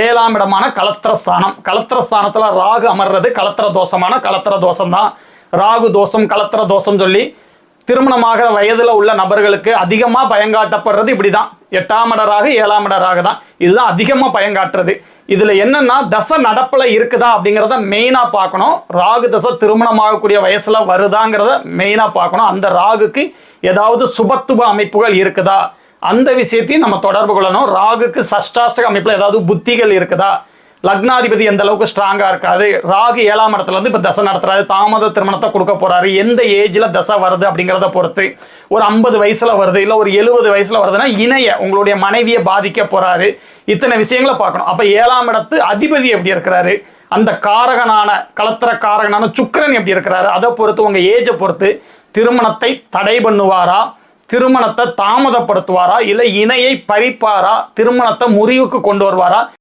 ஏழாம் இடமான கலத்திரஸ்தானம். கலத்திரஸ்தானத்துல ராகு அமர்றது கலத்திர தோஷமான கலத்திர தோஷம் தான். ராகு தோஷம் கலத்திர தோஷம் சொல்லி திருமணமாகிற வயதுல உள்ள நபர்களுக்கு அதிகமா பயங்காட்டப்படுறது இப்படிதான். 8ஆம் இட ராகு 7ஆம் இட ராகு தான். இதுதான் அதிகமா பயங்காட்டுறது. இதுல என்னன்னா தசை நடப்புல இருக்குதா அப்படிங்கிறத மெயினா பார்க்கணும். ராகு தசை திருமணமாகக்கூடிய வயசுல வருதாங்கிறத மெயினா பார்க்கணும். அந்த ராகுக்கு ஏதாவது சுபத்துவ அமைப்புகள் இருக்குதா அந்த விஷயத்தையும் நம்ம தொடர்பு கொள்ளணும். ராகுக்கு சஷ்டாஷ்டக அமைப்புல ஏதாவது புத்திகள் இருக்குதா, லக்னாதிபதி எந்த அளவுக்கு ஸ்ட்ராங்கா இருக்காது, ராகு 7ஆம் இடத்துல இருந்து இப்ப தசை நடத்துறாரு, தாமத திருமணத்தை கொடுக்க போறாரு, எந்த ஏஜ்ல தசை வருது அப்படிங்கிறத பொறுத்து ஒரு 50 வயசுல வருது இல்ல ஒரு 70 வயசுல வருதுன்னா இணைய உங்களுடைய மனைவியை பாதிக்க போறாரு. இத்தனை விஷயங்களை பார்க்கணும். அப்ப 7ஆம் இடத்து அதிபதி எப்படி இருக்கிறாரு, அந்த காரகனான கலத்திர காரகனான சுக்கிரன் எப்படி இருக்கிறாரு, அதை பொறுத்து உங்க ஏஜை பொறுத்து திருமணத்தை தடை பண்ணுவாரா, திருமணத்தை தாமதப்படுத்துவாரா, இல்லை இணையை பறிப்பாரா, திருமணத்தை முறிவுக்கு கொண்டு வருவாரா,